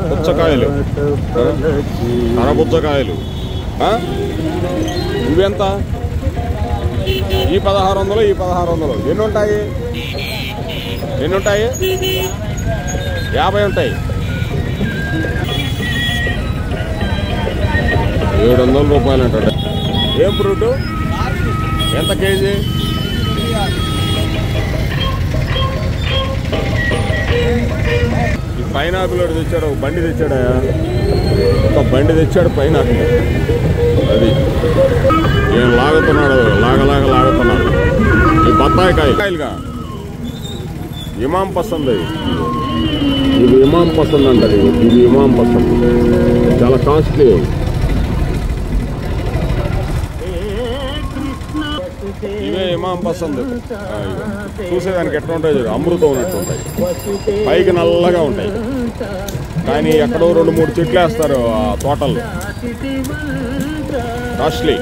పుచ్చకాయలు, కరపుచ్చకాయలు ఇవెంత? ఈ 1600, ఈ 1600. ఎన్ని ఉంటాయి? 50 ఉంటాయి. 700 రూపాయలు అంటాడు. ఏం ఫ్రూటు? ఎంత కేజీ? ఈ పైనాపిల్ తెచ్చాడు, ఒక బండి తెచ్చాడా? ఒక బండి తెచ్చాడు పైనాపిల్. అది ఏం లాగుతున్నాడు, లాగుతున్నాడు. ఈ బత్తాయి కాయలుగా ఇమాం పసంద్. ఇది ఇమాం పసంద్ అంటారు. ఇది ఇమాం పసంద్, చాలా కాస్ట్లీ. ఇవే ఇమాం పసంద్. చూసేదానికి ఎట్లా ఉంటాయి చూడు, అమృతం ఉన్నట్టు ఉంటాయి. పైకి నల్లగా ఉంటాయి, కానీ ఎక్కడో 2-3 చెట్లు వేస్తారు ఆ తోటల్లో. కాస్ట్లీ.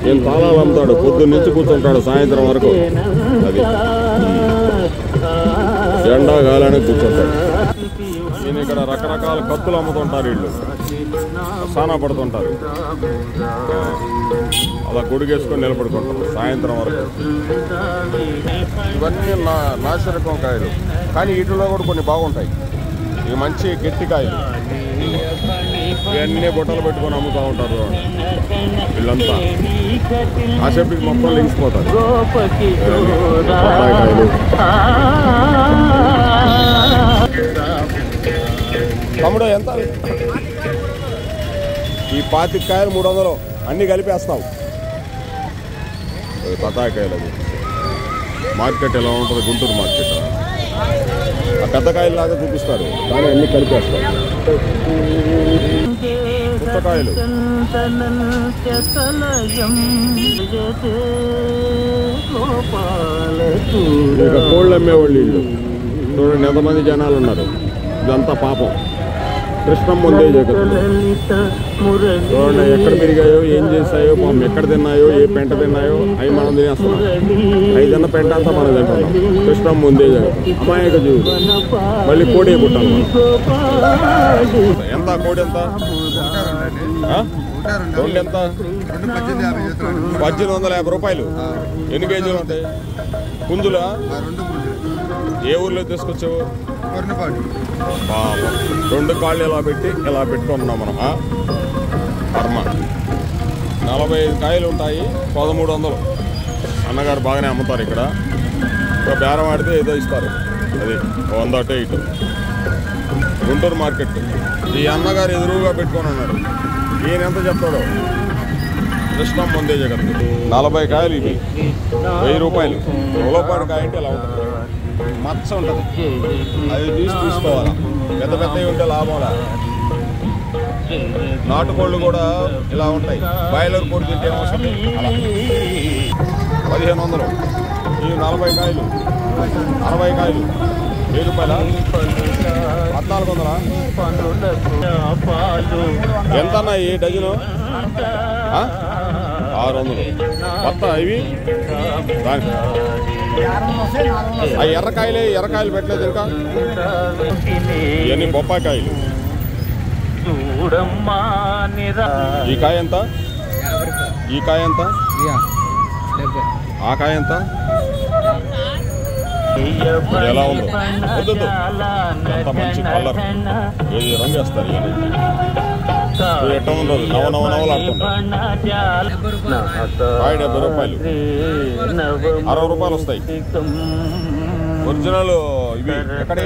ఏం తాళాలు అమ్ముతాడు, పొద్దున్న నుంచి కూర్చుంటాడు సాయంత్రం వరకు. అది జెండా గాలని కూర్చుంటాడు. నేను ఇక్కడ రకరకాల కత్తులు అమ్ముతుంటారు. వీళ్ళు సానా పడుతుంటారు, అలా గుడిగేసుకొని నిలబడుకుంటారు సాయంత్రం వరకు. ఇవన్నీ నాసిరకం కాయలు, కానీ వీటిలో కూడా కొన్ని బాగుంటాయి. ఇవి మంచి గట్టి కాయలు. ఇవన్నీ బుట్టలు పెట్టుకొని అమ్ముతూ ఉంటారు వీళ్ళంతా. కాసేపటికి మొత్తం లెగిసిపోతారు. తమ్ముడు ఎంత? ఈ 25 కాయలు 300, అన్నీ కలిపేస్తావు. బత్తాయికాయలు. అది మార్కెట్ ఎలా ఉంటుంది, గుంటూరు మార్కెట్. ఆ పెద్ద కాయలాగా చూపిస్తారు, కానీ అన్నీ కలిపేస్తారు. పుచ్చకాయలు, ఇక కోళ్ళు అమ్మేవాళ్ళు వీళ్ళు. చూడండి ఎంతమంది జనాలు ఉన్నారు. ఇదంతా పాపం. కృష్ణమ్మ ముందే చూడండి ఎక్కడ పెరిగాయో, ఏం చేస్తాయో, పాపం ఎక్కడ తిన్నాయో, ఏ పెంట తిన్నాయో అవి మనం తినేస్తున్నాం. ఐదన్న పెంట అంతా మనం తింటున్నాం. కృష్ణమ్మ ముందే అమాయక జీవులు. మళ్ళీ కోడి పుట్టాను. ఎంత కోడి? ఎంత? 2 ఎంత? 1850 రూపాయలు. ఎన్ని కేజీలు ఉంటాయి? పుంజులా? ఏ ఊర్లో తీసుకొచ్చావు? 2 కాళ్ళు ఇలా పెట్టి ఇలా పెట్టుకున్నాం మనం. కర్మ. 45 కాయలు ఉంటాయి, 1300. అన్నగారు బాగానే అమ్ముతారు ఇక్కడ. ఇంకా బేరం ఆడితే ఏదో ఇస్తారు. అది 100 అటు ఇటు. గుంటూరు మార్కెట్. ఈ అన్నగారు ఎదురుగా పెట్టుకొని ఉన్నాడు. ఈయన ఎంత చెప్తాడో. కృష్ణం ముందే జగన్. 40 కాయలు ఇవి 1000 రూపాయలు. ఉలవపాడు కాయ అంటే ఇలా ఉంటుంది, మచ్చ ఉంటుంది. అది తీసుకోవాలా. పెద్ద పెద్దవి ఉంటే లాభంలా. నాటుకోళ్ళు కూడా ఇలా ఉంటాయి. బాయిలర్ కోడి తింటే ఏమొస్తుంది అలా. 1500. ఇవి 40 కాయలు, 60 కాయలు 1000 రూపాయల. 1400. ఎంత అన్నా ఈ డజను? 600. కొత్త ఇవి. ఆ ఎర్రకాయలు పెట్టలేదు ఇంకా. ఇవన్నీ బొప్పాయికాయలు. ఈ కాయ ఎంత? ఈ కాయ ఎంత? ఆ కాయ ఎంత? ఎలా ఉందో వద్దు. ఎంత మంచి కలర్. ఏది రంగు వేస్తారు. ఎట్లా ఉండదు, నవలాడుతుంటారు. కాయ 70 రూపాయలు. 60 రూపాయలు వస్తాయి. ఒరిజినల్ ఇవి. ఎక్కడే?